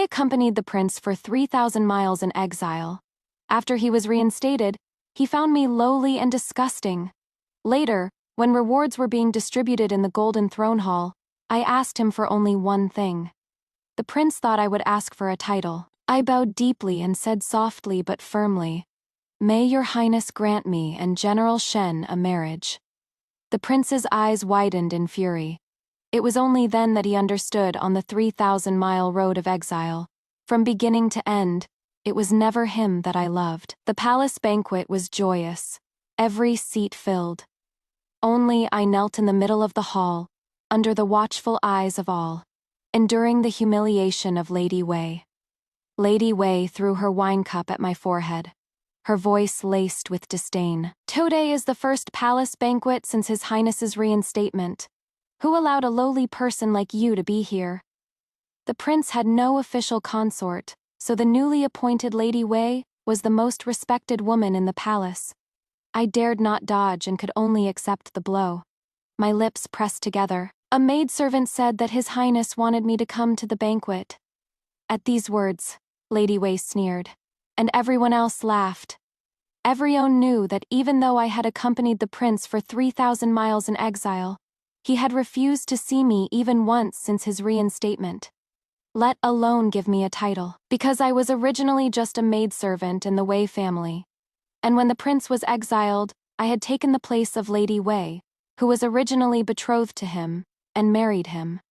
accompanied the prince for 3,000 miles in exile. After he was reinstated, he found me lowly and disgusting. Later, when rewards were being distributed in the Golden Throne Hall, I asked him for only one thing. The prince thought I would ask for a title. I bowed deeply and said softly but firmly, "May your highness grant me and General Shen a marriage." The prince's eyes widened in fury. It was only then that he understood on the 3,000-mile road of exile. From beginning to end, it was never him that I loved. The palace banquet was joyous, every seat filled. Only I knelt in the middle of the hall, under the watchful eyes of all, enduring the humiliation of Lady Wei. Lady Wei threw her wine cup at my forehead, her voice laced with disdain. "Today is the first palace banquet since His Highness's reinstatement. Who allowed a lowly person like you to be here?" The prince had no official consort, so the newly appointed Lady Wei was the most respected woman in the palace. I dared not dodge and could only accept the blow. My lips pressed together. A maidservant said that His Highness wanted me to come to the banquet. At these words, Lady Wei sneered, and everyone else laughed. Everyone knew that even though I had accompanied the prince for 3,000 miles in exile, he had refused to see me even once since his reinstatement. Let alone give me a title, because I was originally just a maidservant in the Wei family. And when the prince was exiled, I had taken the place of Lady Wei, who was originally betrothed to him, and married him.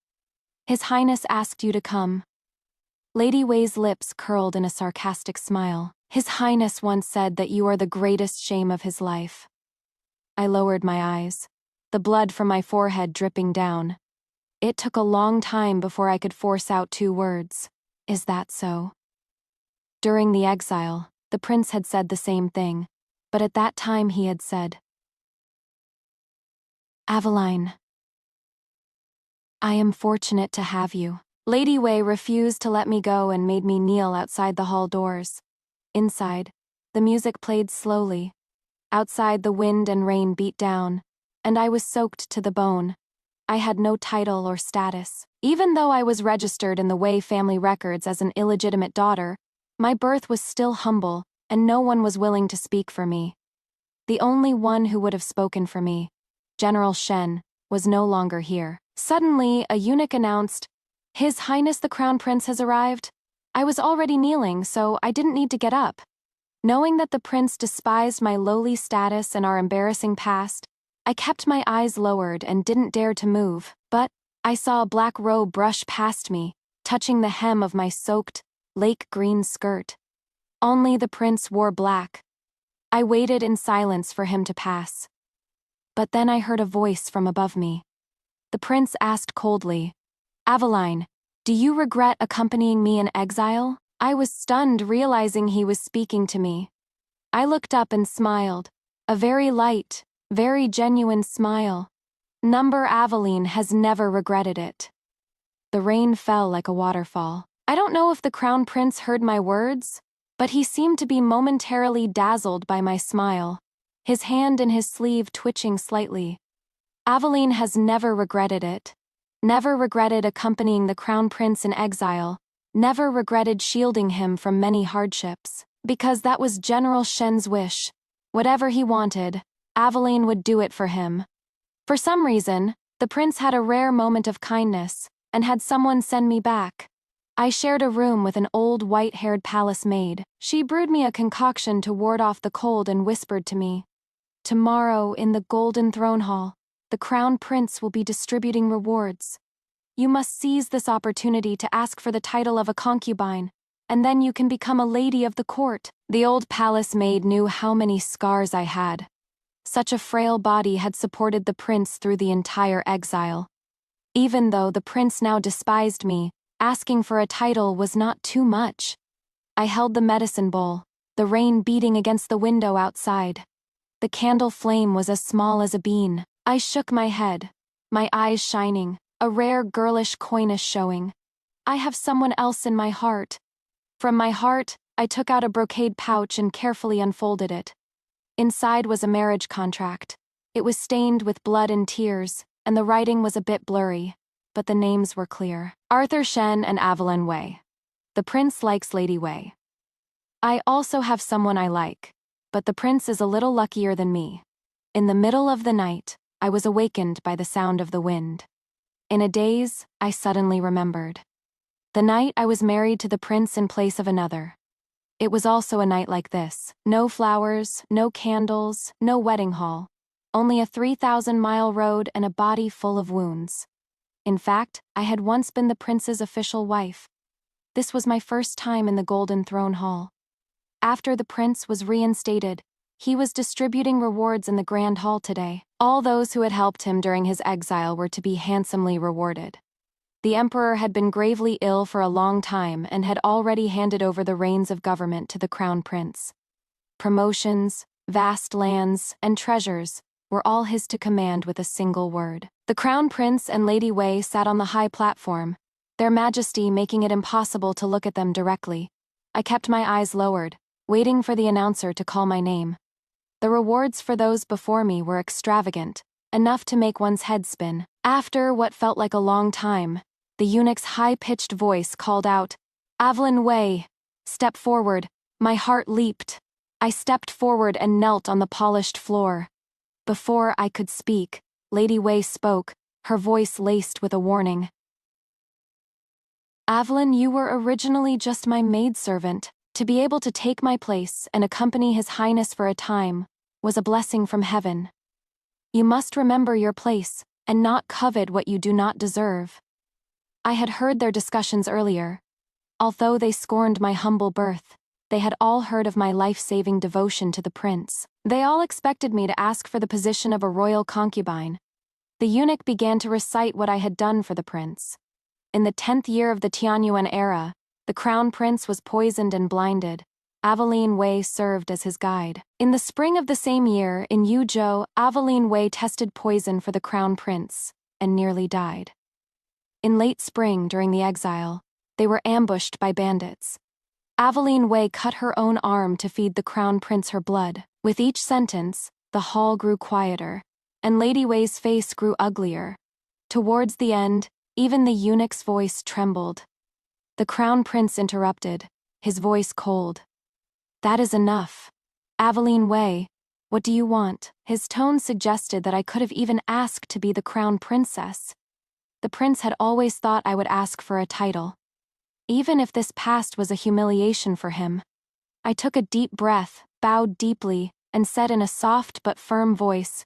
"His Highness asked you to come." Lady Wei's lips curled in a sarcastic smile. "His Highness once said that you are the greatest shame of his life." I lowered my eyes, the blood from my forehead dripping down. It took a long time before I could force out 2 words. "Is that so?" During the exile, the prince had said the same thing, but at that time he had said, "Aveline, I am fortunate to have you." Lady Wei refused to let me go and made me kneel outside the hall doors. Inside, the music played slowly. Outside, the wind and rain beat down, and I was soaked to the bone. I had no title or status. Even though I was registered in the Wei family records as an illegitimate daughter, my birth was still humble, and no one was willing to speak for me. The only one who would have spoken for me, General Shen, was no longer here. Suddenly, a eunuch announced, "His Highness the Crown Prince has arrived." I was already kneeling, so I didn't need to get up. Knowing that the prince despised my lowly status and our embarrassing past, I kept my eyes lowered and didn't dare to move, but I saw a black robe brush past me, touching the hem of my soaked, lake-green skirt. Only the prince wore black. I waited in silence for him to pass. But then I heard a voice from above me. The prince asked coldly, "Aveline, do you regret accompanying me in exile?" I was stunned realizing he was speaking to me. I looked up and smiled, a very light, very genuine smile. Number Aveline has never regretted it. The rain fell like a waterfall. I don't know if the crown prince heard my words, but he seemed to be momentarily dazzled by my smile, his hand in his sleeve twitching slightly. Aveline has never regretted it. Never regretted accompanying the crown prince in exile, never regretted shielding him from many hardships, because that was General Shen's wish. Whatever he wanted, Aveline would do it for him. For some reason, the prince had a rare moment of kindness, and had someone send me back. I shared a room with an old white-haired palace maid. She brewed me a concoction to ward off the cold and whispered to me, "Tomorrow, in the Golden Throne Hall, the crown prince will be distributing rewards. You must seize this opportunity to ask for the title of a concubine, and then you can become a lady of the court." The old palace maid knew how many scars I had. Such a frail body had supported the prince through the entire exile. Even though the prince now despised me, asking for a title was not too much. I held the medicine bowl, the rain beating against the window outside. The candle flame was as small as a bean. I shook my head, my eyes shining, a rare girlish coyness showing. I have someone else in my heart. From my heart, I took out a brocade pouch and carefully unfolded it. Inside was a marriage contract. It was stained with blood and tears, and the writing was a bit blurry, but the names were clear. Arthur Shen and Aveline Wei. The prince likes Lady Wei. I also have someone I like, but the prince is a little luckier than me. In the middle of the night, I was awakened by the sound of the wind. In a daze, I suddenly remembered. The night I was married to the prince in place of another. It was also a night like this. No flowers, no candles, no wedding hall. Only a 3,000-mile road and a body full of wounds. In fact, I had once been the prince's official wife. This was my first time in the Golden Throne Hall. After the prince was reinstated, he was distributing rewards in the Grand Hall today. All those who had helped him during his exile were to be handsomely rewarded. The emperor had been gravely ill for a long time and had already handed over the reins of government to the crown prince. Promotions, vast lands, and treasures were all his to command with a single word. The crown prince and Lady Wei sat on the high platform, their majesty making it impossible to look at them directly. I kept my eyes lowered, waiting for the announcer to call my name. The rewards for those before me were extravagant, enough to make one's head spin. After what felt like a long time, the eunuch's high-pitched voice called out, "Evelyn Wei, step forward." My heart leaped. I stepped forward and knelt on the polished floor. Before I could speak, Lady Wei spoke, her voice laced with a warning. "Evelyn, you were originally just my maidservant. To be able to take my place and accompany His Highness for a time was a blessing from heaven. You must remember your place and not covet what you do not deserve." I had heard their discussions earlier. Although they scorned my humble birth, they had all heard of my life-saving devotion to the prince. They all expected me to ask for the position of a royal concubine. The eunuch began to recite what I had done for the prince. In the 10th year of the Tianyuan era, the crown prince was poisoned and blinded. Evelyn Wei served as his guide. In the spring of the same year, in Yuzhou, Evelyn Wei tested poison for the crown prince and nearly died. In late spring, during the exile, they were ambushed by bandits. Evelyn Wei cut her own arm to feed the crown prince her blood. With each sentence, the hall grew quieter, and Lady Wei's face grew uglier. Towards the end, even the eunuch's voice trembled. The crown prince interrupted, his voice cold. "That is enough. Evelyn Wei, what do you want?" His tone suggested that I could have even asked to be the crown princess. The prince had always thought I would ask for a title. Even if this past was a humiliation for him. I took a deep breath, bowed deeply, and said in a soft but firm voice,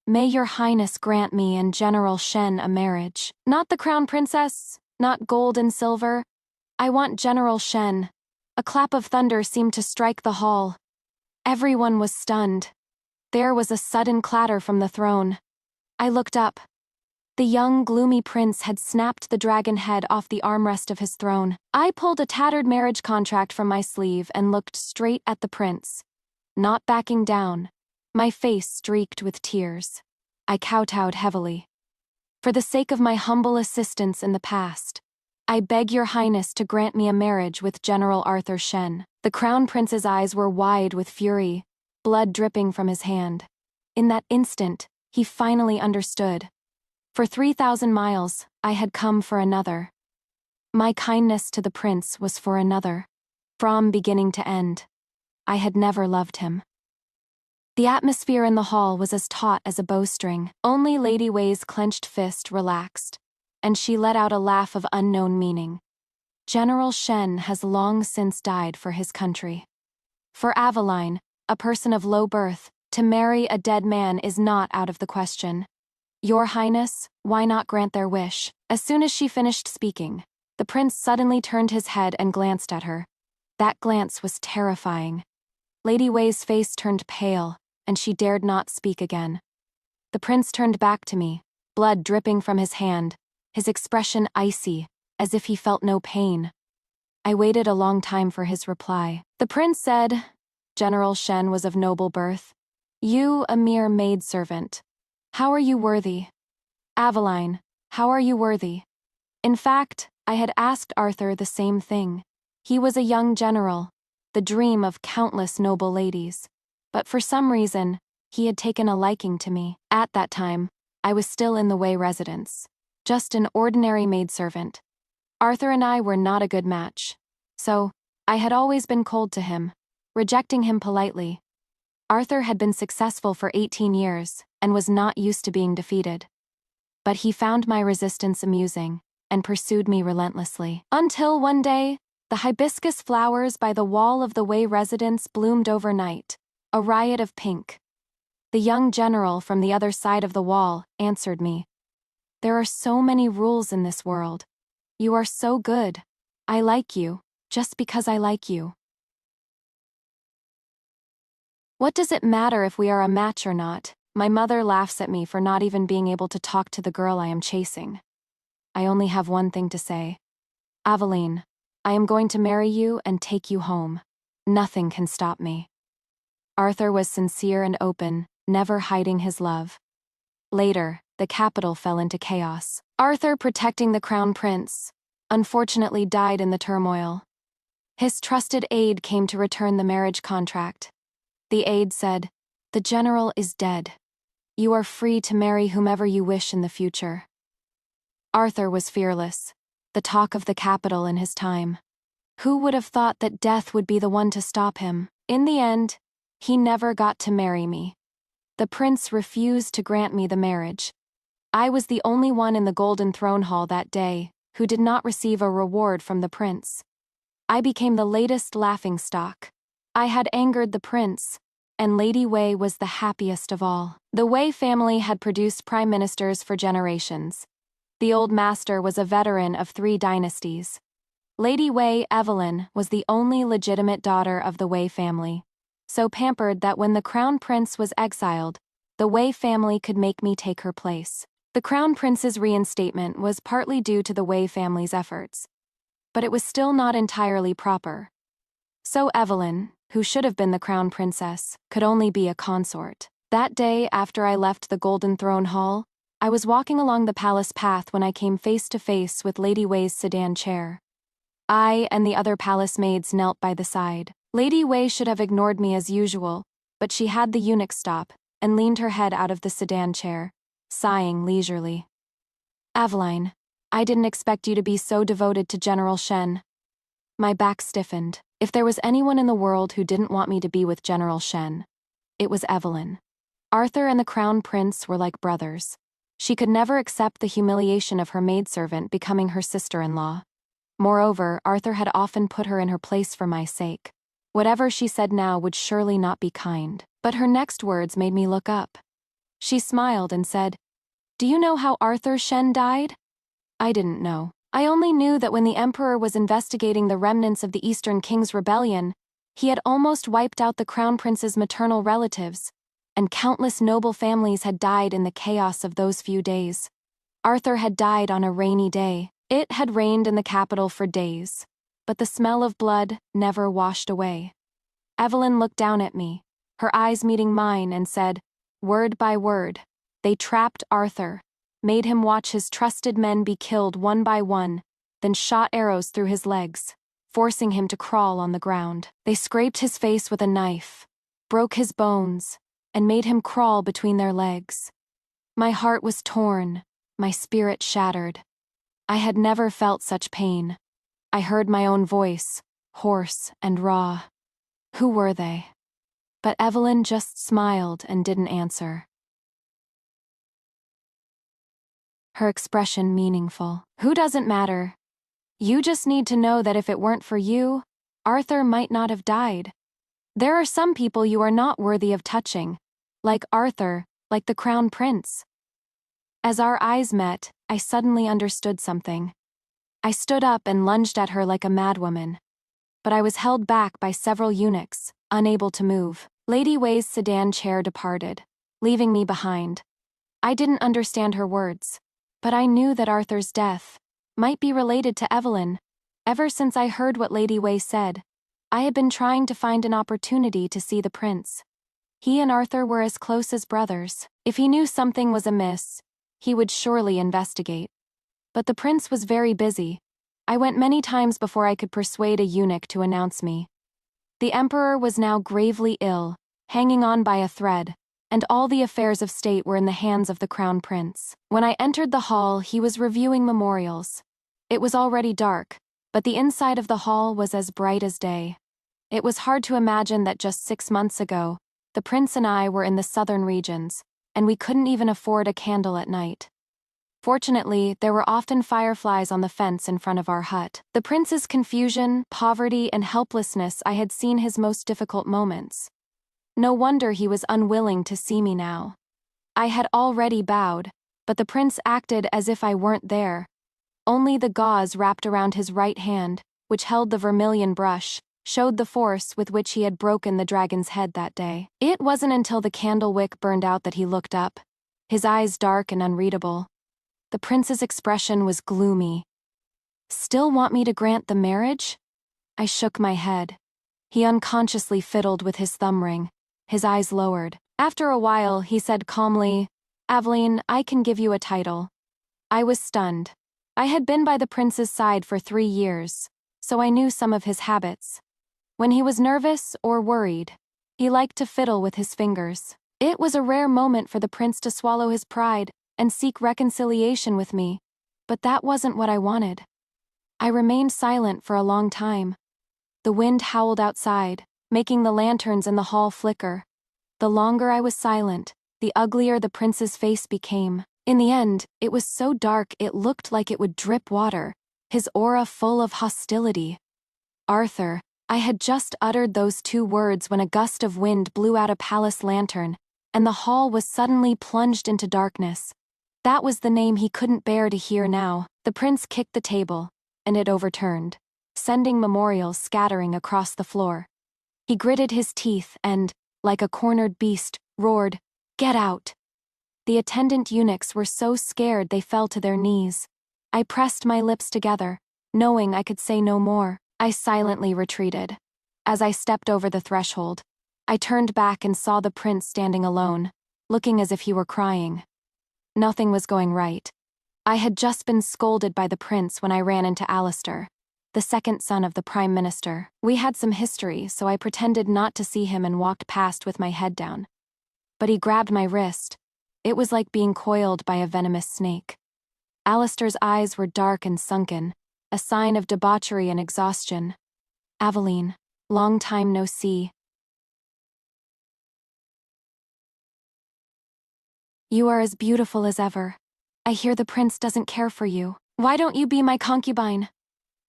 "May your highness grant me and General Shen a marriage. Not the crown princess, not gold and silver. I want General Shen." A clap of thunder seemed to strike the hall. Everyone was stunned. There was a sudden clatter from the throne. I looked up. The young, gloomy prince had snapped the dragon head off the armrest of his throne. I pulled a tattered marriage contract from my sleeve and looked straight at the prince, not backing down, my face streaked with tears. I kowtowed heavily. "For the sake of my humble assistance in the past, I beg your highness to grant me a marriage with General Arthur Shen." The crown prince's eyes were wide with fury, blood dripping from his hand. In that instant, he finally understood. For 3,000 miles, I had come for another. My kindness to the prince was for another. From beginning to end, I had never loved him. The atmosphere in the hall was as taut as a bowstring. Only Lady Wei's clenched fist relaxed, and she let out a laugh of unknown meaning. General Shen has long since died for his country. For Aveline, a person of low birth, to marry a dead man is not out of the question. Your Highness, why not grant their wish? As soon as she finished speaking, the prince suddenly turned his head and glanced at her. That glance was terrifying. Lady Wei's face turned pale, and she dared not speak again. The prince turned back to me, blood dripping from his hand, his expression icy, as if he felt no pain. I waited a long time for his reply. The prince said, "General Shen was of noble birth. You, a mere maidservant. How are you worthy? Aveline, how are you worthy?" In fact, I had asked Arthur the same thing. He was a young general, the dream of countless noble ladies. But for some reason, he had taken a liking to me. At that time, I was still in the Wei residence, just an ordinary maidservant. Arthur and I were not a good match. So, I had always been cold to him, rejecting him politely. Arthur had been successful for 18 years and was not used to being defeated. But he found my resistance amusing and pursued me relentlessly. Until one day, the hibiscus flowers by the wall of the Wei residence bloomed overnight, a riot of pink. The young general from the other side of the wall answered me. There are so many rules in this world. You are so good. I like you, just because I like you. What does it matter if we are a match or not? My mother laughs at me for not even being able to talk to the girl I am chasing. I only have one thing to say. Aveline, I am going to marry you and take you home. Nothing can stop me. Arthur was sincere and open, never hiding his love. Later, the capital fell into chaos. Arthur, protecting the crown prince, unfortunately died in the turmoil. His trusted aide came to return the marriage contract. The aide said, "The general is dead. You are free to marry whomever you wish in the future." Arthur was fearless, the talk of the capital in his time. Who would have thought that death would be the one to stop him? In the end, he never got to marry me. The prince refused to grant me the marriage. I was the only one in the Golden Throne Hall that day who did not receive a reward from the prince. I became the latest laughingstock. I had angered the prince, and Lady Wei was the happiest of all. The Wei family had produced prime ministers for generations. The old master was a veteran of 3 dynasties. Lady Wei Evelyn was the only legitimate daughter of the Wei family, so pampered that when the crown prince was exiled, the Wei family could make me take her place. The crown prince's reinstatement was partly due to the Wei family's efforts, but it was still not entirely proper. So Evelyn, who should have been the crown princess, could only be a consort. That day after I left the Golden Throne Hall, I was walking along the palace path when I came face to face with Lady Wei's sedan chair. I and the other palace maids knelt by the side. Lady Wei should have ignored me as usual, but she had the eunuch stop and leaned her head out of the sedan chair, sighing leisurely. "Aveline, I didn't expect you to be so devoted to General Shen." My back stiffened. If there was anyone in the world who didn't want me to be with General Shen, it was Evelyn. Arthur and the crown prince were like brothers. She could never accept the humiliation of her maidservant becoming her sister-in-law. Moreover, Arthur had often put her in her place for my sake. Whatever she said now would surely not be kind. But her next words made me look up. She smiled and said, "Do you know how Arthur Shen died?" I didn't know. I only knew that when the emperor was investigating the remnants of the Eastern King's rebellion, he had almost wiped out the crown prince's maternal relatives, and countless noble families had died in the chaos of those few days. Arthur had died on a rainy day. It had rained in the capital for days, but the smell of blood never washed away. Evelyn looked down at me, her eyes meeting mine, and said, word by word, "They trapped Arthur, made him watch his trusted men be killed one by one, then shot arrows through his legs, forcing him to crawl on the ground. They scraped his face with a knife, broke his bones, and made him crawl between their legs." My heart was torn, my spirit shattered. I had never felt such pain. I heard my own voice, hoarse and raw. Who were they? But Evelyn just smiled and didn't answer. Her expression meaningful. "Who doesn't matter. You just need to know that if it weren't for you, Arthur might not have died. There are some people you are not worthy of touching, like Arthur, like the crown prince." As our eyes met, I suddenly understood something. I stood up and lunged at her like a madwoman. But I was held back by several eunuchs, unable to move. Lady Wei's sedan chair departed, leaving me behind. I didn't understand her words, but I knew that Arthur's death might be related to Evelyn. Ever since I heard what Lady Wei said, I had been trying to find an opportunity to see the prince. He and Arthur were as close as brothers. If he knew something was amiss, he would surely investigate. But the prince was very busy. I went many times before I could persuade a eunuch to announce me. The emperor was now gravely ill, hanging on by a thread, and all the affairs of state were in the hands of the crown prince. When I entered the hall, he was reviewing memorials. It was already dark, but the inside of the hall was as bright as day. It was hard to imagine that just 6 months ago, the prince and I were in the southern regions, and we couldn't even afford a candle at night. Fortunately, there were often fireflies on the fence in front of our hut. The prince's confusion, poverty, and helplessness I had seen his most difficult moments. No wonder he was unwilling to see me now. I had already bowed, but the prince acted as if I weren't there. Only the gauze wrapped around his right hand, which held the vermilion brush, showed the force with which he had broken the dragon's head that day. It wasn't until the candle wick burned out that he looked up, his eyes dark and unreadable. The prince's expression was gloomy. "Still want me to grant the marriage?" I shook my head. He unconsciously fiddled with his thumb ring, his eyes lowered. After a while, he said calmly, "Aveline, I can give you a title." I was stunned. I had been by the prince's side for 3 years, so I knew some of his habits. When he was nervous or worried, he liked to fiddle with his fingers. It was a rare moment for the prince to swallow his pride and seek reconciliation with me, but that wasn't what I wanted. I remained silent for a long time. The wind howled outside, making the lanterns in the hall flicker. The longer I was silent, the uglier the prince's face became. In the end, it was so dark it looked like it would drip water, his aura full of hostility. "Arthur," I had just uttered those 2 words when a gust of wind blew out a palace lantern, and the hall was suddenly plunged into darkness. That was the name he couldn't bear to hear now. The prince kicked the table, and it overturned, sending memorials scattering across the floor. He gritted his teeth and, like a cornered beast, roared, "Get out!" The attendant eunuchs were so scared they fell to their knees. I pressed my lips together, knowing I could say no more. I silently retreated. As I stepped over the threshold, I turned back and saw the prince standing alone, looking as if he were crying. Nothing was going right. I had just been scolded by the prince when I ran into Alistair, the second son of the Prime Minister. We had some history, so I pretended not to see him and walked past with my head down. But he grabbed my wrist. It was like being coiled by a venomous snake. Alistair's eyes were dark and sunken, a sign of debauchery and exhaustion. "Aveline, long time no see. You are as beautiful as ever. I hear the prince doesn't care for you. Why don't you be my concubine?"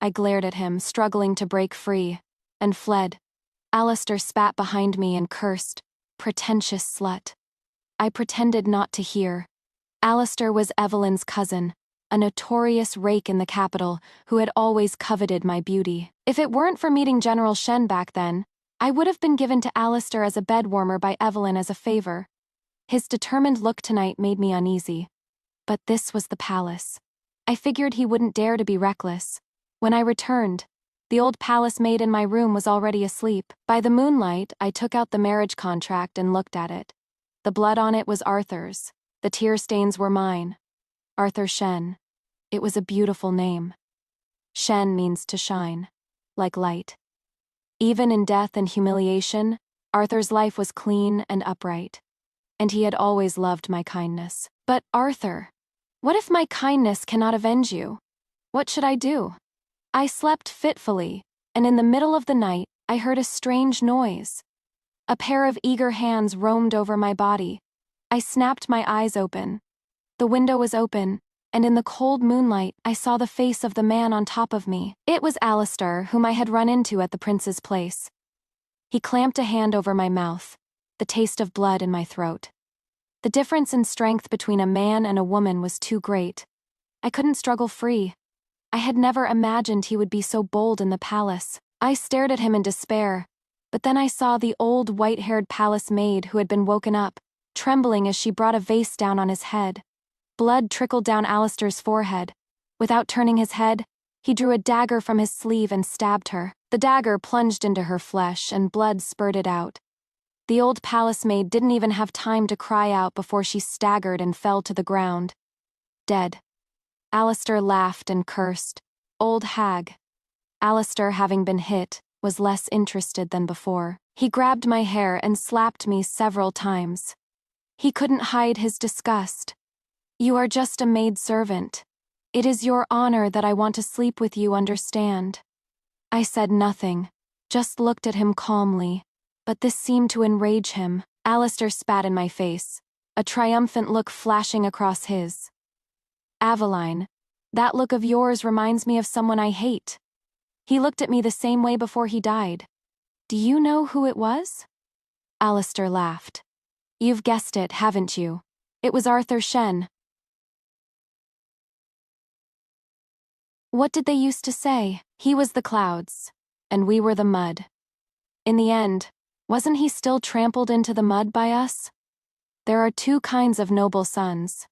I glared at him, struggling to break free, and fled. Alistair spat behind me and cursed, "Pretentious slut." I pretended not to hear. Alistair was Evelyn's cousin, a notorious rake in the capital who had always coveted my beauty. If it weren't for meeting General Shen back then, I would have been given to Alistair as a bedwarmer by Evelyn as a favor. His determined look tonight made me uneasy. But this was the palace. I figured he wouldn't dare to be reckless. When I returned, the old palace maid in my room was already asleep. By the moonlight, I took out the marriage contract and looked at it. The blood on it was Arthur's. The tear stains were mine. Arthur Shen. It was a beautiful name. Shen means to shine, like light. Even in death and humiliation, Arthur's life was clean and upright. And he had always loved my kindness. But Arthur, what if my kindness cannot avenge you? What should I do? I slept fitfully, and in the middle of the night, I heard a strange noise. A pair of eager hands roamed over my body. I snapped my eyes open. The window was open, and in the cold moonlight, I saw the face of the man on top of me. It was Alistair, whom I had run into at the prince's place. He clamped a hand over my mouth, the taste of blood in my throat. The difference in strength between a man and a woman was too great. I couldn't struggle free. I had never imagined he would be so bold in the palace. I stared at him in despair, but then I saw the old white-haired palace maid who had been woken up, trembling as she brought a vase down on his head. Blood trickled down Alistair's forehead. Without turning his head, he drew a dagger from his sleeve and stabbed her. The dagger plunged into her flesh, and blood spurted out. The old palace maid didn't even have time to cry out before she staggered and fell to the ground. Dead. Alistair laughed and cursed. Old hag. Alistair, having been hit, was less interested than before. He grabbed my hair and slapped me several times. He couldn't hide his disgust. "You are just a maidservant. It is your honor that I want to sleep with you, understand? I said nothing, just looked at him calmly, but this seemed to enrage him. Alistair spat in my face, a triumphant look flashing across his. Aveline, that look of yours reminds me of someone I hate. He looked at me the same way before he died. Do you know who it was? Alistair laughed. You've guessed it, haven't you? It was Arthur Shen. What did they used to say? He was the clouds, and we were the mud. In the end, wasn't he still trampled into the mud by us? There are two kinds of noble sons.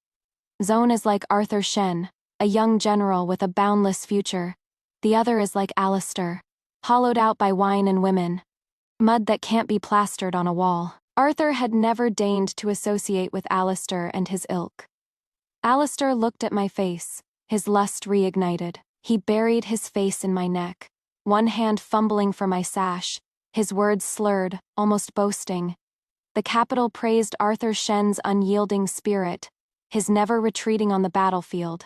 Zone is like Arthur Shen, a young general with a boundless future. The other is like Alistair, hollowed out by wine and women. Mud that can't be plastered on a wall. Arthur had never deigned to associate with Alistair and his ilk. Alistair looked at my face, his lust reignited. He buried his face in my neck, one hand fumbling for my sash, his words slurred, almost boasting. The capital praised Arthur Shen's unyielding spirit, his never retreating on the battlefield.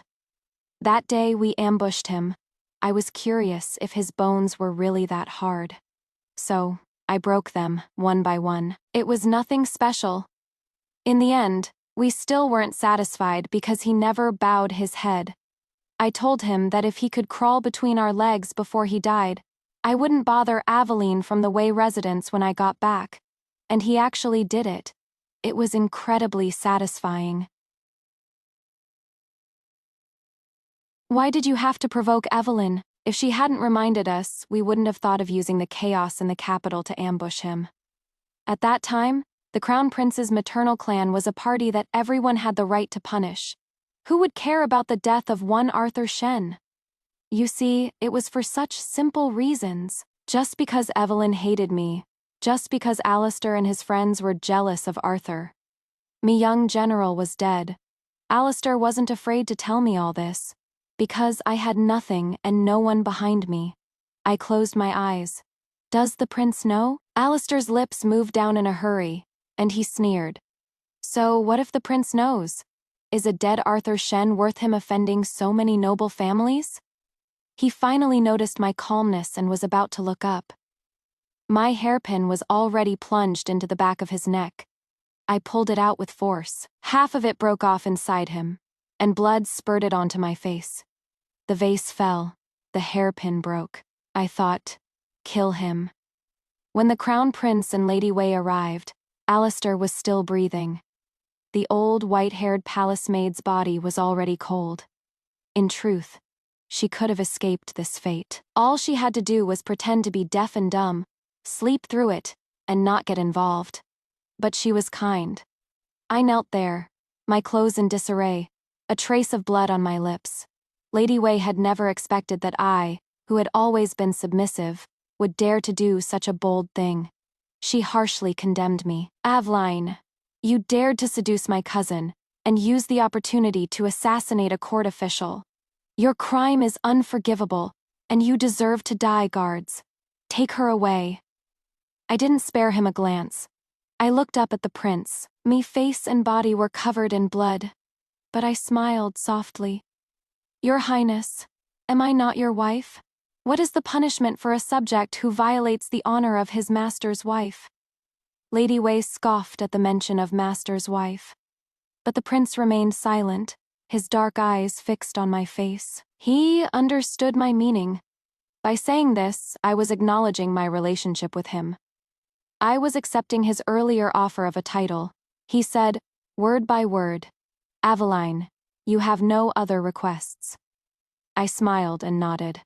That day we ambushed him. I was curious if his bones were really that hard. So, I broke them, one by one. It was nothing special. In the end, we still weren't satisfied because he never bowed his head. I told him that if he could crawl between our legs before he died, I wouldn't bother Aveline from the Way residence when I got back. And he actually did it. It was incredibly satisfying. Why did you have to provoke Evelyn? If she hadn't reminded us, we wouldn't have thought of using the chaos in the capital to ambush him. At that time, the Crown Prince's maternal clan was a party that everyone had the right to punish. Who would care about the death of one Arthur Shen? You see, it was for such simple reasons. Just because Evelyn hated me. Just because Alistair and his friends were jealous of Arthur. Me young general was dead. Alistair wasn't afraid to tell me all this. Because I had nothing and no one behind me. I closed my eyes. Does the prince know? Alistair's lips moved down in a hurry, and he sneered. So what if the prince knows? Is a dead Arthur Shen worth him offending so many noble families? He finally noticed my calmness and was about to look up. My hairpin was already plunged into the back of his neck. I pulled it out with force. Half of it broke off inside him, and blood spurted onto my face. The vase fell. The hairpin broke. I thought, kill him. When the Crown Prince and Lady Wei arrived, Alistair was still breathing. The old white-haired palace maid's body was already cold. In truth, she could have escaped this fate. All she had to do was pretend to be deaf and dumb, sleep through it, and not get involved. But she was kind. I knelt there, my clothes in disarray, a trace of blood on my lips. Lady Wei had never expected that I, who had always been submissive, would dare to do such a bold thing. She harshly condemned me. Aveline, you dared to seduce my cousin, and use the opportunity to assassinate a court official. Your crime is unforgivable, and you deserve to die, guards. Take her away. I didn't spare him a glance. I looked up at the prince. Me face and body were covered in blood. But I smiled softly. Your Highness, am I not your wife? What is the punishment for a subject who violates the honor of his master's wife? Lady Wei scoffed at the mention of master's wife. But the prince remained silent, his dark eyes fixed on my face. He understood my meaning. By saying this, I was acknowledging my relationship with him. I was accepting his earlier offer of a title. He said, word by word, Aveline, you have no other requests. I smiled and nodded.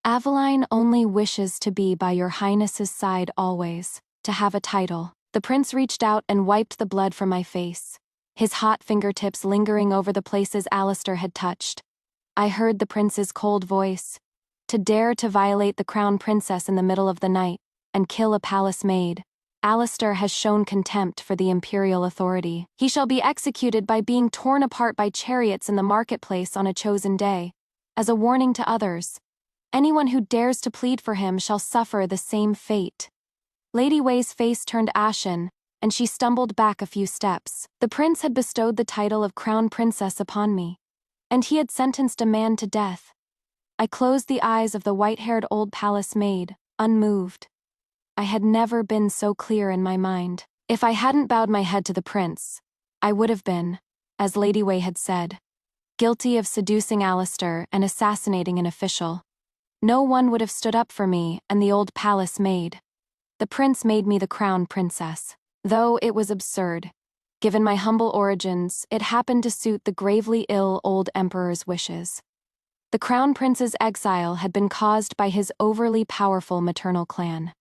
Aveline only wishes to be by your Highness's side always, to have a title. The prince reached out and wiped the blood from my face, his hot fingertips lingering over the places Alistair had touched. I heard the prince's cold voice. To dare to violate the crown princess in the middle of the night, and kill a palace maid, Alistair has shown contempt for the imperial authority. He shall be executed by being torn apart by chariots in the marketplace on a chosen day, as a warning to others. Anyone who dares to plead for him shall suffer the same fate. Lady Wei's face turned ashen, and she stumbled back a few steps. The prince had bestowed the title of crown princess upon me, and he had sentenced a man to death. I closed the eyes of the white-haired old palace maid, unmoved. I had never been so clear in my mind. If I hadn't bowed my head to the prince, I would have been, as Lady Wei had said, guilty of seducing Alistair and assassinating an official. No one would have stood up for me and the old palace maid. The prince made me the crown princess. Though it was absurd. Given my humble origins, it happened to suit the gravely ill old emperor's wishes. The crown prince's exile had been caused by his overly powerful maternal clan.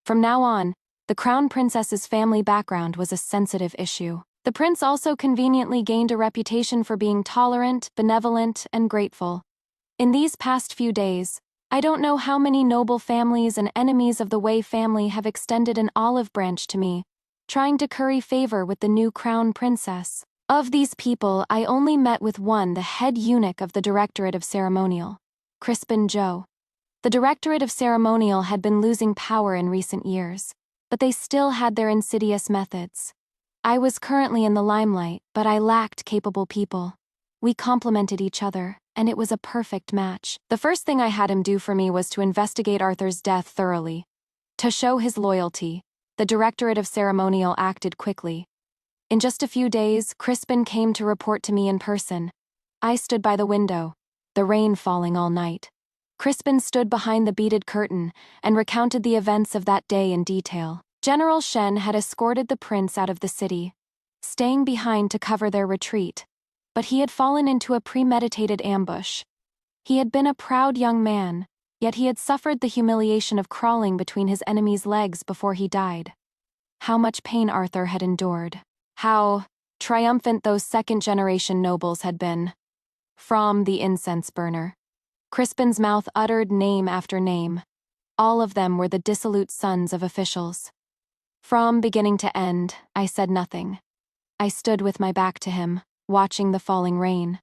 From now on, the crown princess's family background was a sensitive issue. The prince also conveniently gained a reputation for being tolerant, benevolent, and grateful. In these past few days, I don't know how many noble families and enemies of the Wei family have extended an olive branch to me, trying to curry favor with the new crown princess. Of these people, I only met with one, the head eunuch of the Directorate of Ceremonial, Crispin Zhou. The Directorate of Ceremonial had been losing power in recent years, but they still had their insidious methods. I was currently in the limelight, but I lacked capable people. We complemented each other, and it was a perfect match. The first thing I had him do for me was to investigate Arthur's death thoroughly. To show his loyalty, the Directorate of Ceremonial acted quickly. In just a few days, Crispin came to report to me in person. I stood by the window, the rain falling all night. Crispin stood behind the beaded curtain and recounted the events of that day in detail. General Shen had escorted the prince out of the city, staying behind to cover their retreat, but he had fallen into a premeditated ambush. He had been a proud young man, yet he had suffered the humiliation of crawling between his enemy's legs before he died. How much pain Arthur had endured. How triumphant those second-generation nobles had been. From the incense burner. Crispin's mouth uttered name after name. All of them were the dissolute sons of officials. From beginning to end, I said nothing. I stood with my back to him, watching the falling rain.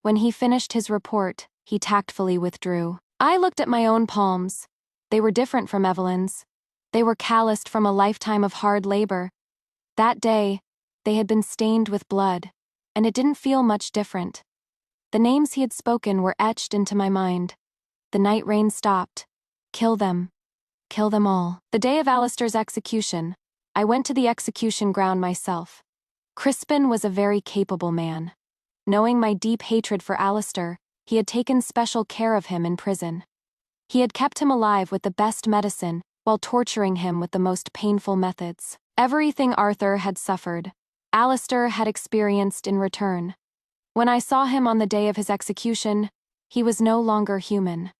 When he finished his report, he tactfully withdrew. I looked at my own palms. They were different from Evelyn's. They were calloused from a lifetime of hard labor. That day, they had been stained with blood, and it didn't feel much different. The names he had spoken were etched into my mind. The night rain stopped. Kill them. Kill them all. The day of Alistair's execution, I went to the execution ground myself. Crispin was a very capable man. Knowing my deep hatred for Alistair, he had taken special care of him in prison. He had kept him alive with the best medicine, while torturing him with the most painful methods. Everything Arthur had suffered, Alistair had experienced in return. When I saw him on the day of his execution, he was no longer human.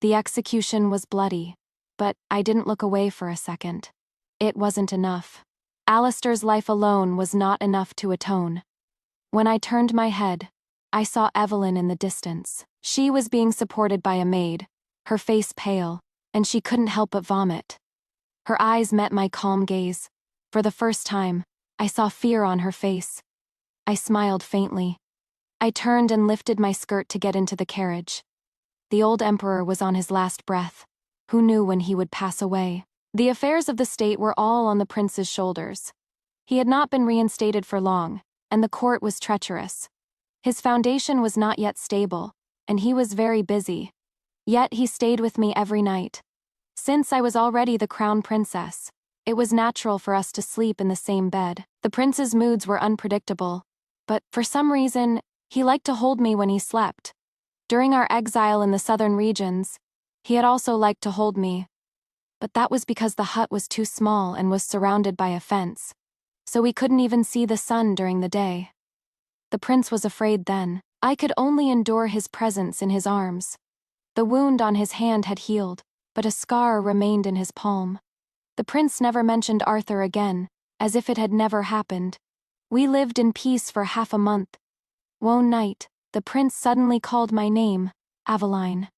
The execution was bloody, but I didn't look away for a second. It wasn't enough. Alistair's life alone was not enough to atone. When I turned my head, I saw Evelyn in the distance. She was being supported by a maid, her face pale, and she couldn't help but vomit. Her eyes met my calm gaze. For the first time, I saw fear on her face. I smiled faintly. I turned and lifted my skirt to get into the carriage. The old emperor was on his last breath. Who knew when he would pass away? The affairs of the state were all on the prince's shoulders. He had not been reinstated for long, and the court was treacherous. His foundation was not yet stable, and he was very busy. Yet he stayed with me every night. Since I was already the crown princess, it was natural for us to sleep in the same bed. The prince's moods were unpredictable, but for some reason, he liked to hold me when he slept. During our exile in the southern regions, he had also liked to hold me. But that was because the hut was too small and was surrounded by a fence, so we couldn't even see the sun during the day. The prince was afraid then. I could only endure his presence in his arms. The wound on his hand had healed, but a scar remained in his palm. The prince never mentioned Arthur again, as if it had never happened. We lived in peace for half a month. One night, the prince suddenly called my name, Aveline.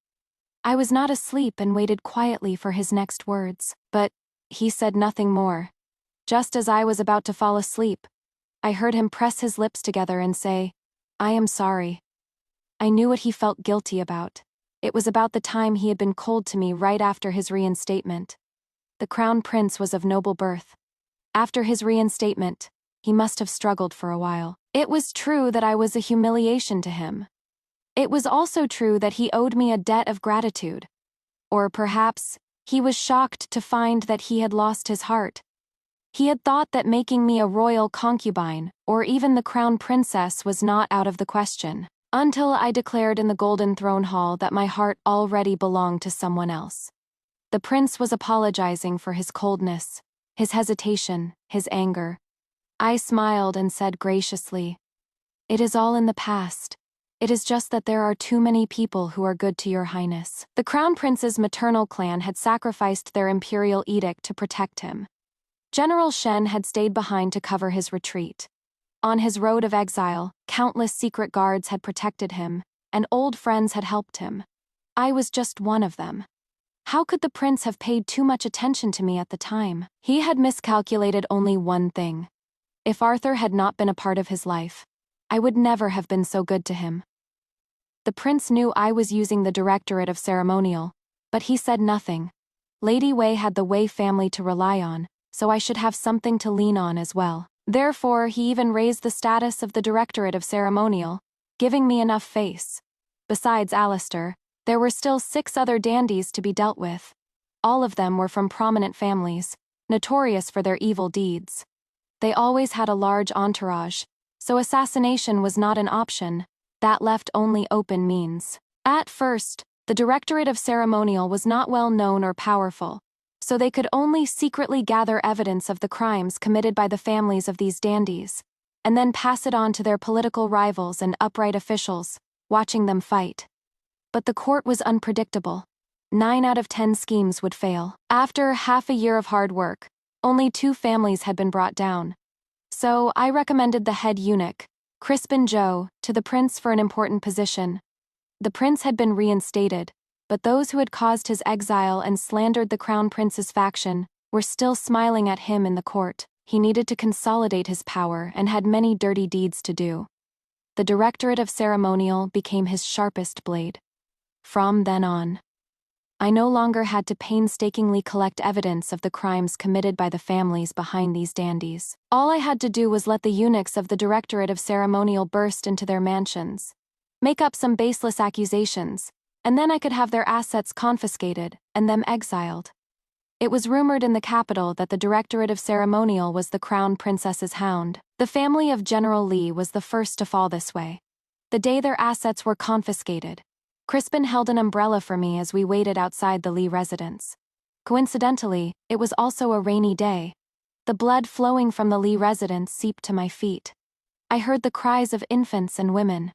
I was not asleep and waited quietly for his next words, but he said nothing more. Just as I was about to fall asleep, I heard him press his lips together and say, "I am sorry." I knew what he felt guilty about. It was about the time he had been cold to me right after his reinstatement. The crown prince was of noble birth. After his reinstatement, he must have struggled for a while. It was true that I was a humiliation to him. It was also true that he owed me a debt of gratitude. Or perhaps, he was shocked to find that he had lost his heart. He had thought that making me a royal concubine, or even the crown princess, was not out of the question, until I declared in the Golden Throne Hall that my heart already belonged to someone else. The prince was apologizing for his coldness, his hesitation, his anger. I smiled and said graciously, "It is all in the past. It is just that there are too many people who are good to your highness." The crown prince's maternal clan had sacrificed their imperial edict to protect him. General Shen had stayed behind to cover his retreat. On his road of exile, countless secret guards had protected him, and old friends had helped him. I was just one of them. How could the prince have paid too much attention to me at the time? He had miscalculated only one thing. If Arthur had not been a part of his life, I would never have been so good to him. The prince knew I was using the Directorate of Ceremonial, but he said nothing. Lady Wei had the Wei family to rely on, so I should have something to lean on as well. Therefore, he even raised the status of the Directorate of Ceremonial, giving me enough face. Besides Alistair, there were still 6 other dandies to be dealt with. All of them were from prominent families, notorious for their evil deeds. They always had a large entourage, so assassination was not an option. That left only open means. At first, the Directorate of Ceremonial was not well known or powerful, so they could only secretly gather evidence of the crimes committed by the families of these dandies, and then pass it on to their political rivals and upright officials, watching them fight. But the court was unpredictable. 9 out of 10 schemes would fail. After half a year of hard work, only 2 families had been brought down. So I recommended the head eunuch, Crispin Joe, to the prince for an important position. The prince had been reinstated, but those who had caused his exile and slandered the crown prince's faction were still smiling at him in the court. He needed to consolidate his power and had many dirty deeds to do. The Directorate of Ceremonial became his sharpest blade. From then on, I no longer had to painstakingly collect evidence of the crimes committed by the families behind these dandies. All I had to do was let the eunuchs of the Directorate of Ceremonial burst into their mansions, make up some baseless accusations, and then I could have their assets confiscated and them exiled. It was rumored in the capital that the Directorate of Ceremonial was the crown princess's hound. The family of General Li was the first to fall this way. The day their assets were confiscated, Crispin held an umbrella for me as we waited outside the Li residence. Coincidentally, it was also a rainy day. The blood flowing from the Li residence seeped to my feet. I heard the cries of infants and women,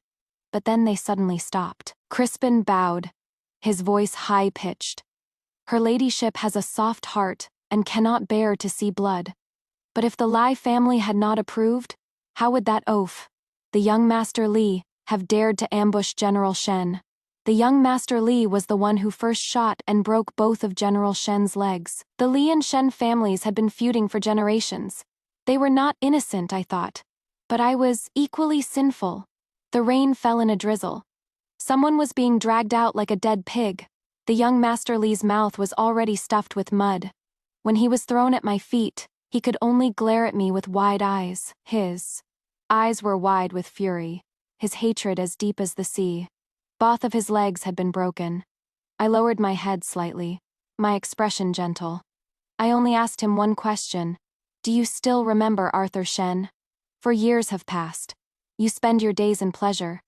but then they suddenly stopped. Crispin bowed, his voice high-pitched. "Her ladyship has a soft heart and cannot bear to see blood. But if the Li family had not approved, how would that oaf, the young Master Li, have dared to ambush General Shen? The young Master Li was the one who first shot and broke both of General Shen's legs. The Li and Shen families had been feuding for generations. They were not innocent, I thought. But I was equally sinful. The rain fell in a drizzle. Someone was being dragged out like a dead pig. The young Master Li's mouth was already stuffed with mud. When he was thrown at my feet, he could only glare at me with wide eyes. His eyes were wide with fury, his hatred as deep as the sea. Both of his legs had been broken. I lowered my head slightly, my expression gentle. I only asked him one question. "Do you still remember Arthur Shen? For years have passed. You spend your days in pleasure.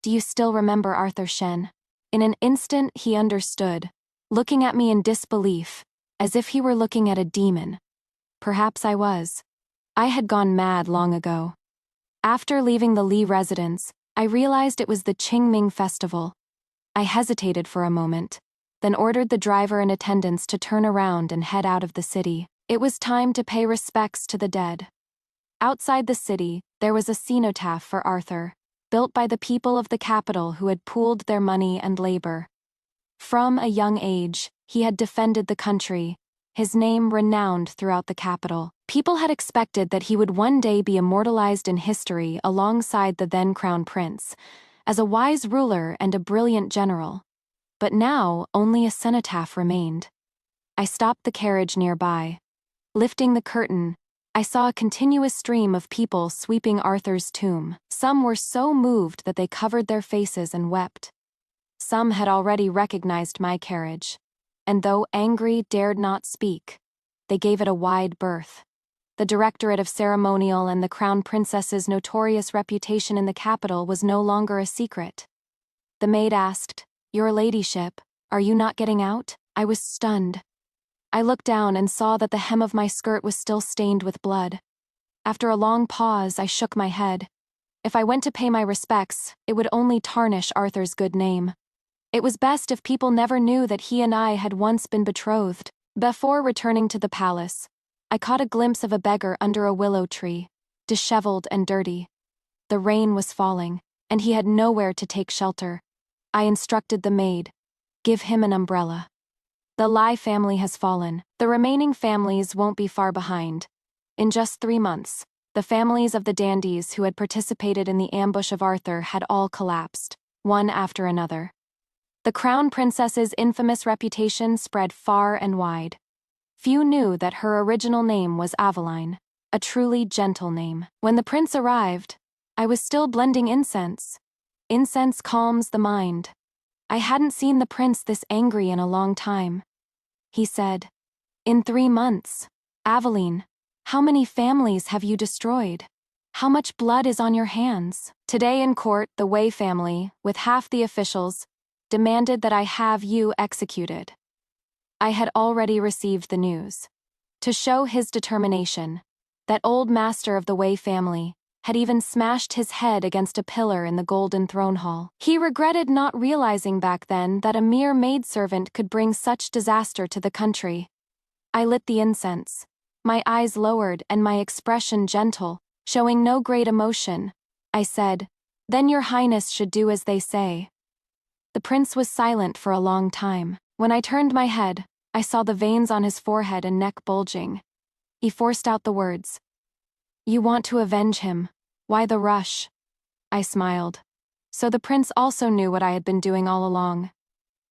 Do you still remember Arthur Shen?" In an instant he understood, looking at me in disbelief, as if he were looking at a demon. Perhaps I was. I had gone mad long ago. After leaving the Li residence, I realized it was the Qingming festival. I hesitated for a moment, then ordered the driver and attendants to turn around and head out of the city. It was time to pay respects to the dead. Outside the city, there was a cenotaph for Arthur, built by the people of the capital who had pooled their money and labor. From a young age, he had defended the country, his name renowned throughout the capital. People had expected that he would one day be immortalized in history alongside the then crown prince, as a wise ruler and a brilliant general. But now, only a cenotaph remained. I stopped the carriage nearby. Lifting the curtain, I saw a continuous stream of people sweeping Arthur's tomb. Some were so moved that they covered their faces and wept. Some had already recognized my carriage, and though angry dared not speak, they gave it a wide berth. The Directorate of Ceremonial and the Crown Princess's notorious reputation in the capital was no longer a secret. The maid asked, "Your ladyship, are you not getting out?" I was stunned. I looked down and saw that the hem of my skirt was still stained with blood. After a long pause, I shook my head. If I went to pay my respects, it would only tarnish Arthur's good name. It was best if people never knew that he and I had once been betrothed. Before returning to the palace, I caught a glimpse of a beggar under a willow tree, disheveled and dirty. The rain was falling, and he had nowhere to take shelter. I instructed the maid, "Give him an umbrella." The Lai family has fallen. The remaining families won't be far behind. In just 3 months, the families of the dandies who had participated in the ambush of Arthur had all collapsed, one after another. The Crown Princess's infamous reputation spread far and wide. Few knew that her original name was Aveline, a truly gentle name. When the prince arrived, I was still blending incense. Incense calms the mind. I hadn't seen the prince this angry in a long time. He said, "In 3 months, Aveline, how many families have you destroyed? How much blood is on your hands?" Today in court, the Wei family, with half the officials, demanded that I have you executed. I had already received the news. To show his determination, that old master of the Wei family had even smashed his head against a pillar in the Golden Throne Hall. He regretted not realizing back then that a mere maidservant could bring such disaster to the country. I lit the incense, my eyes lowered and my expression gentle, showing no great emotion. I said, "Then your highness should do as they say." The prince was silent for a long time. When I turned my head, I saw the veins on his forehead and neck bulging. He forced out the words, "You want to avenge him. Why the rush?" I smiled. So the prince also knew what I had been doing all along.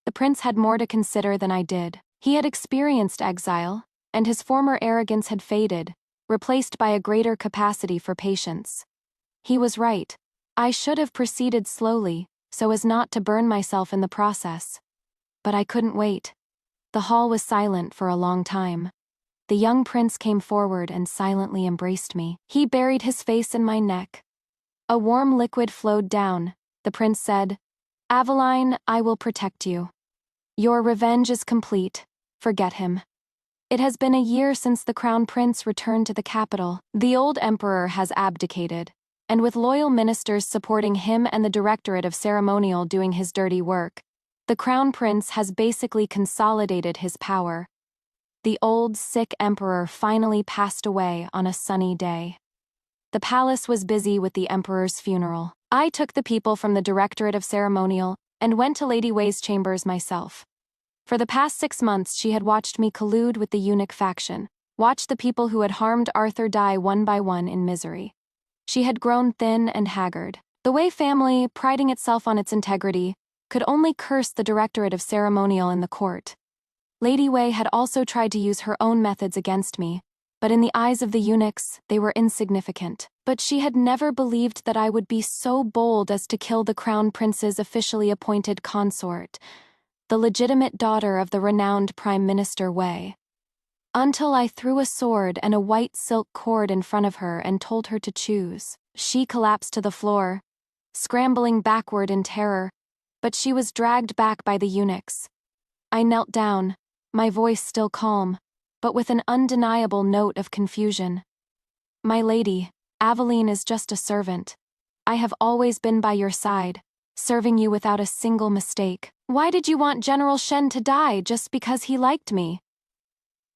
The prince had more to consider than I did. He had experienced exile, and his former arrogance had faded, replaced by a greater capacity for patience. He was right. I should have proceeded slowly, so as not to burn myself in the process. But I couldn't wait. The hall was silent for a long time. The young prince came forward and silently embraced me. He buried his face in my neck. A warm liquid flowed down. The prince said, "Aveline, I will protect you. Your revenge is complete. Forget him." It has been a year since the crown prince returned to the capital. The old emperor has abdicated, and with loyal ministers supporting him and the Directorate of Ceremonial doing his dirty work, the crown prince has basically consolidated his power. The old, sick emperor finally passed away on a sunny day. The palace was busy with the emperor's funeral. I took the people from the Directorate of Ceremonial and went to Lady Wei's chambers myself. For the past 6 months she had watched me collude with the eunuch faction, watched the people who had harmed Arthur die one by one in misery. She had grown thin and haggard. The Wei family, priding itself on its integrity, could only curse the Directorate of Ceremonial in the court. Lady Wei had also tried to use her own methods against me, but in the eyes of the eunuchs, they were insignificant. But she had never believed that I would be so bold as to kill the crown prince's officially appointed consort, the legitimate daughter of the renowned Prime Minister Wei. Until I threw a sword and a white silk cord in front of her and told her to choose. She collapsed to the floor, scrambling backward in terror, but she was dragged back by the eunuchs. I knelt down, my voice still calm, but with an undeniable note of confusion. "My lady, Aveline is just a servant. I have always been by your side, serving you without a single mistake. Why did you want General Shen to die just because he liked me?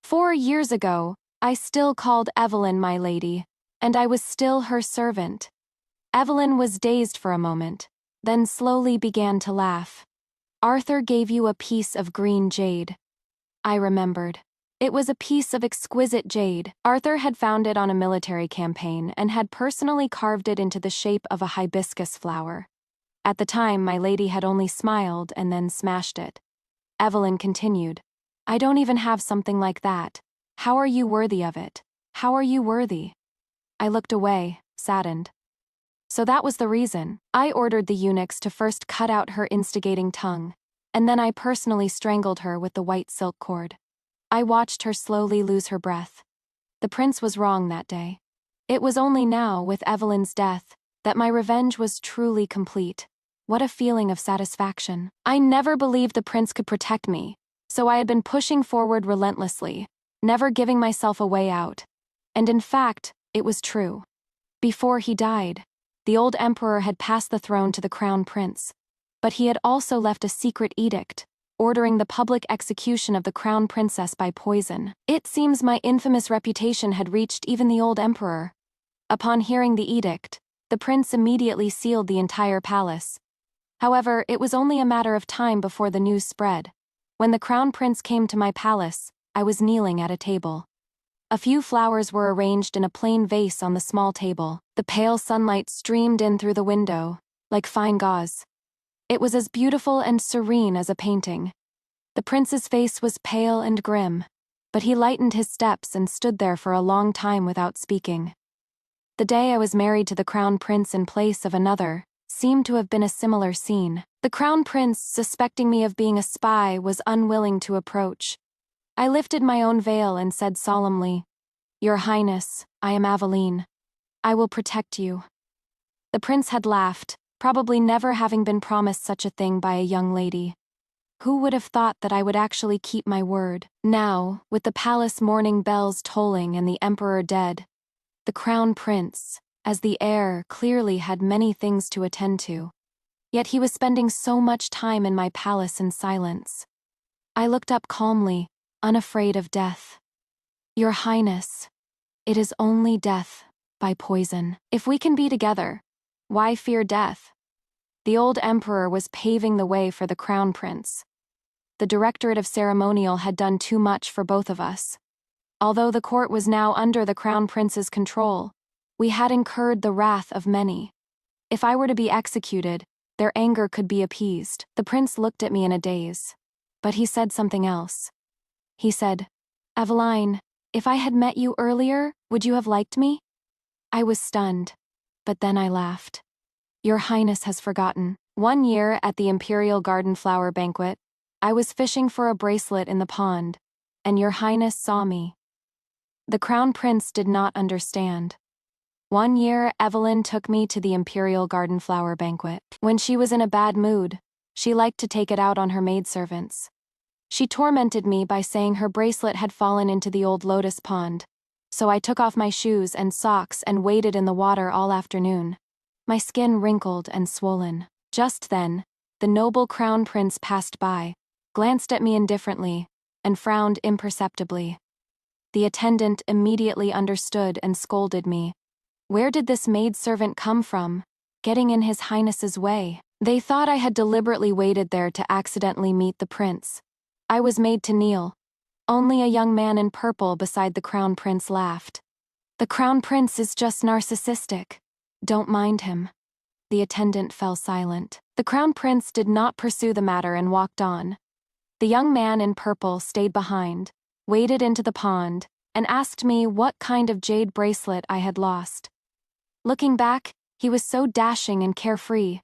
4 years ago, I still called Evelyn my lady, and I was still her servant." Evelyn was dazed for a moment, then slowly began to laugh. "Arthur gave you a piece of green jade." I remembered. It was a piece of exquisite jade. Arthur had found it on a military campaign and had personally carved it into the shape of a hibiscus flower. At the time, my lady had only smiled and then smashed it. Evelyn continued, "I don't even have something like that. How are you worthy of it? How are you worthy? I looked away, saddened. So that was the reason. I ordered the eunuchs to first cut out her instigating tongue, and then I personally strangled her with the white silk cord. I watched her slowly lose her breath. The prince was wrong that day. It was only now, with Evelyn's death, that my revenge was truly complete. What a feeling of satisfaction. I never believed the prince could protect me, so I had been pushing forward relentlessly, never giving myself a way out. And in fact, it was true. Before he died, the old emperor had passed the throne to the crown prince, but he had also left a secret edict, ordering the public execution of the crown princess by poison. It seems my infamous reputation had reached even the old emperor. Upon hearing the edict, the prince immediately sealed the entire palace. However, it was only a matter of time before the news spread. When the crown prince came to my palace, I was kneeling at a table. A few flowers were arranged in a plain vase on the small table. The pale sunlight streamed in through the window, like fine gauze. It was as beautiful and serene as a painting. The prince's face was pale and grim, but he lightened his steps and stood there for a long time without speaking. The day I was married to the crown prince in place of another seemed to have been a similar scene. The crown prince, suspecting me of being a spy, was unwilling to approach. I lifted my own veil and said solemnly, "Your Highness, I am Aveline. I will protect you." The prince had laughed, probably never having been promised such a thing by a young lady. Who would have thought that I would actually keep my word? Now, with the palace morning bells tolling and the emperor dead, the crown prince, as the heir, clearly had many things to attend to. Yet he was spending so much time in my palace in silence. I looked up calmly, unafraid of death. "Your Highness, it is only death, by poison. If we can be together, why fear death?" The old emperor was paving the way for the crown prince. The Directorate of Ceremonial had done too much for both of us. Although the court was now under the crown prince's control, we had incurred the wrath of many. If I were to be executed, their anger could be appeased. The prince looked at me in a daze. But he said something else. He said, "Aveline, if I had met you earlier, would you have liked me?" I was stunned, but then I laughed. "Your Highness has forgotten. One year at the Imperial Garden Flower Banquet, I was fishing for a bracelet in the pond, and Your Highness saw me." The crown prince did not understand. One year, Evelyn took me to the Imperial Garden Flower Banquet. When she was in a bad mood, she liked to take it out on her maidservants. She tormented me by saying her bracelet had fallen into the old lotus pond, so I took off my shoes and socks and waded in the water all afternoon. My skin wrinkled and swollen. Just then, the noble crown prince passed by, glanced at me indifferently, and frowned imperceptibly. The attendant immediately understood and scolded me. Where did this maidservant come from, getting in his highness's way? They thought I had deliberately waited there to accidentally meet the prince. I was made to kneel. Only a young man in purple beside the crown prince laughed. "The crown prince is just narcissistic. Don't mind him." The attendant fell silent. The crown prince did not pursue the matter and walked on. The young man in purple stayed behind, waded into the pond, and asked me what kind of jade bracelet I had lost. Looking back, he was so dashing and carefree.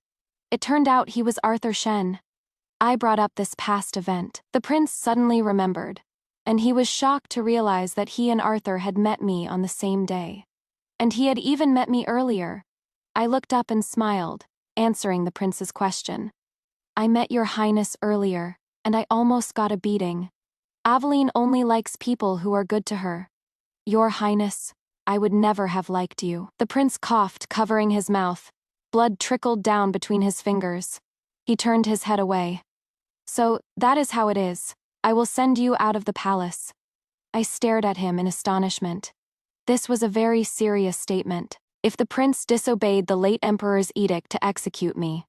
It turned out he was Arthur Shen. I brought up this past event. The prince suddenly remembered, and he was shocked to realize that he and Arthur had met me on the same day. And he had even met me earlier. I looked up and smiled, answering the prince's question. "I met your highness earlier, and I almost got a beating. Aveline only likes people who are good to her. Your highness, I would never have liked you." The prince coughed, covering his mouth. Blood trickled down between his fingers. He turned his head away. "So, that is how it is. I will send you out of the palace." I stared at him in astonishment. This was a very serious statement. If the prince disobeyed the late emperor's edict to execute me,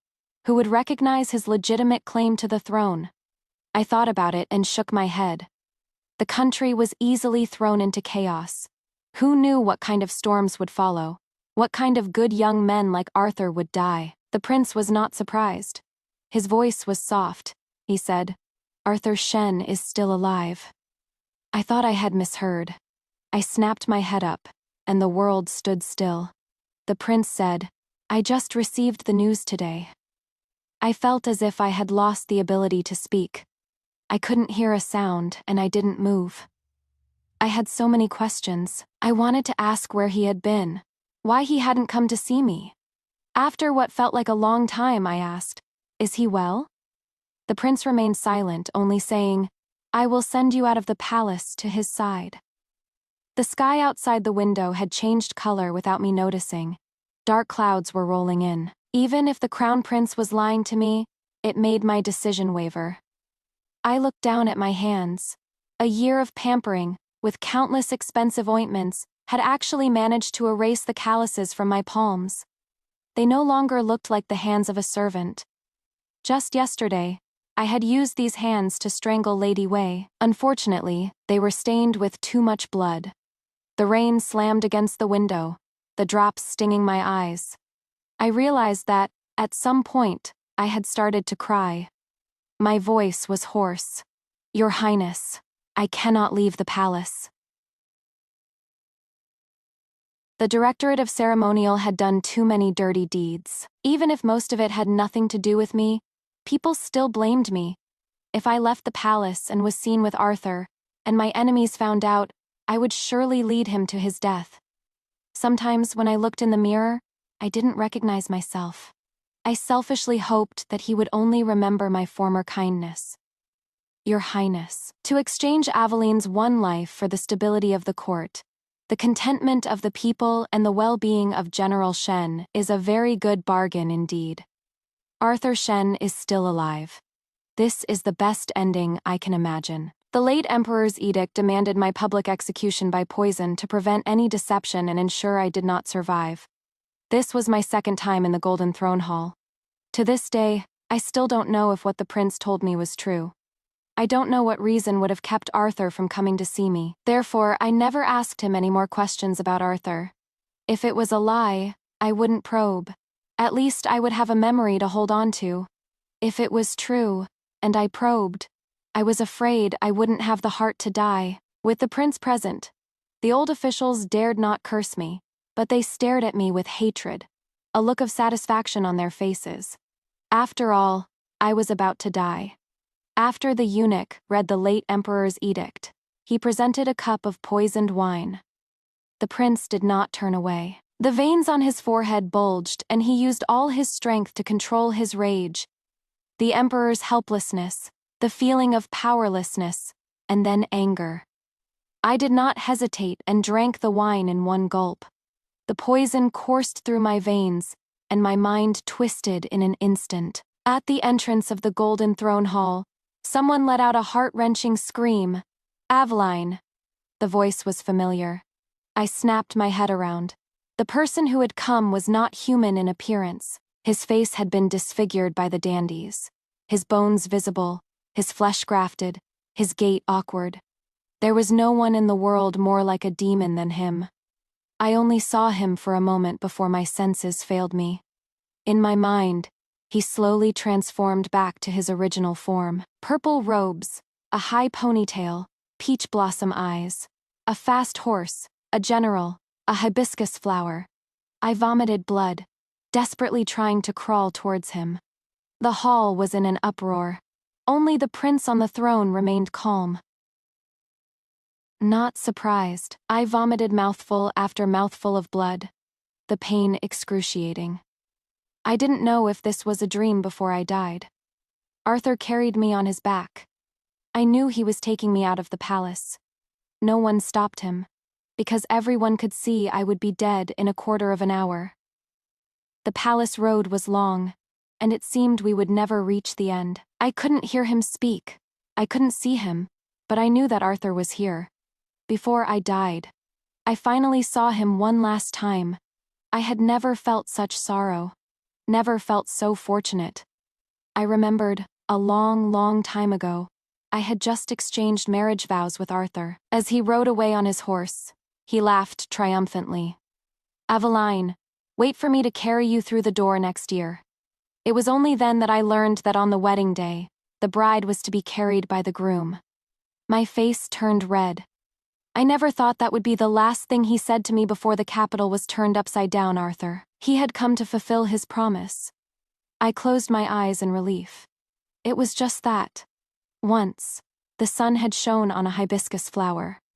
who would recognize his legitimate claim to the throne? I thought about it and shook my head. The country was easily thrown into chaos. Who knew what kind of storms would follow? What kind of good young men like Arthur would die? The prince was not surprised. His voice was soft. He said, "Arthur Shen is still alive." I thought I had misheard. I snapped my head up, and the world stood still. The prince said, "I just received the news today." I felt as if I had lost the ability to speak. I couldn't hear a sound, and I didn't move. I had so many questions. I wanted to ask where he had been, why he hadn't come to see me. After what felt like a long time, I asked, "Is he well?" The prince remained silent, only saying, "I will send you out of the palace to his side." The sky outside the window had changed color without me noticing. Dark clouds were rolling in. Even if the crown prince was lying to me, it made my decision waver. I looked down at my hands. A year of pampering, with countless expensive ointments, had actually managed to erase the calluses from my palms. They no longer looked like the hands of a servant. Just yesterday, I had used these hands to strangle Lady Wei. Unfortunately, they were stained with too much blood. The rain slammed against the window, the drops stinging my eyes. I realized that, at some point, I had started to cry. My voice was hoarse. "Your Highness, I cannot leave the palace." The Directorate of Ceremonial had done too many dirty deeds. Even if most of it had nothing to do with me, people still blamed me. If I left the palace and was seen with Arthur, and my enemies found out, I would surely lead him to his death. Sometimes when I looked in the mirror, I didn't recognize myself. I selfishly hoped that he would only remember my former kindness. "Your Highness, to exchange Aveline's one life for the stability of the court, the contentment of the people and the well-being of General Shen is a very good bargain indeed. Arthur Shen is still alive. This is the best ending I can imagine. The late Emperor's edict demanded my public execution by poison to prevent any deception and ensure I did not survive. This was my second time in the Golden Throne Hall. To this day, I still don't know if what the prince told me was true. I don't know what reason would have kept Arthur from coming to see me. Therefore, I never asked him any more questions about Arthur. If it was a lie, I wouldn't probe. At least I would have a memory to hold on to. If it was true, and I probed, I was afraid I wouldn't have the heart to die. With the prince present, the old officials dared not curse me, but they stared at me with hatred, a look of satisfaction on their faces. After all, I was about to die. After the eunuch read the late emperor's edict, he presented a cup of poisoned wine. The prince did not turn away. The veins on his forehead bulged, and he used all his strength to control his rage. The emperor's helplessness, the feeling of powerlessness, and then anger. I did not hesitate and drank the wine in one gulp. The poison coursed through my veins, and my mind twisted in an instant. At the entrance of the Golden Throne Hall, someone let out a heart-wrenching scream. "Aveline!" The voice was familiar. I snapped my head around. The person who had come was not human in appearance. His face had been disfigured by the dandies. His bones visible, his flesh grafted, his gait awkward. There was no one in the world more like a demon than him. I only saw him for a moment before my senses failed me. In my mind, he slowly transformed back to his original form. Purple robes, a high ponytail, peach blossom eyes, a fast horse, a general, a hibiscus flower. I vomited blood, desperately trying to crawl towards him. The hall was in an uproar. Only the prince on the throne remained calm. Not surprised, I vomited mouthful after mouthful of blood, the pain excruciating. I didn't know if this was a dream before I died. Arthur carried me on his back. I knew he was taking me out of the palace. No one stopped him, because everyone could see I would be dead in a quarter of an hour. The palace road was long, and it seemed we would never reach the end. I couldn't hear him speak. I couldn't see him, but I knew that Arthur was here. Before I died, I finally saw him one last time. I had never felt such sorrow, never felt so fortunate. I remembered, a long, long time ago, I had just exchanged marriage vows with Arthur. As he rode away on his horse, he laughed triumphantly. "Aveline, wait for me to carry you through the door next year." It was only then that I learned that on the wedding day, the bride was to be carried by the groom. My face turned red. I never thought that would be the last thing he said to me before the capital was turned upside down, Arthur. He had come to fulfill his promise. I closed my eyes in relief. It was just that. Once, the sun had shone on a hibiscus flower.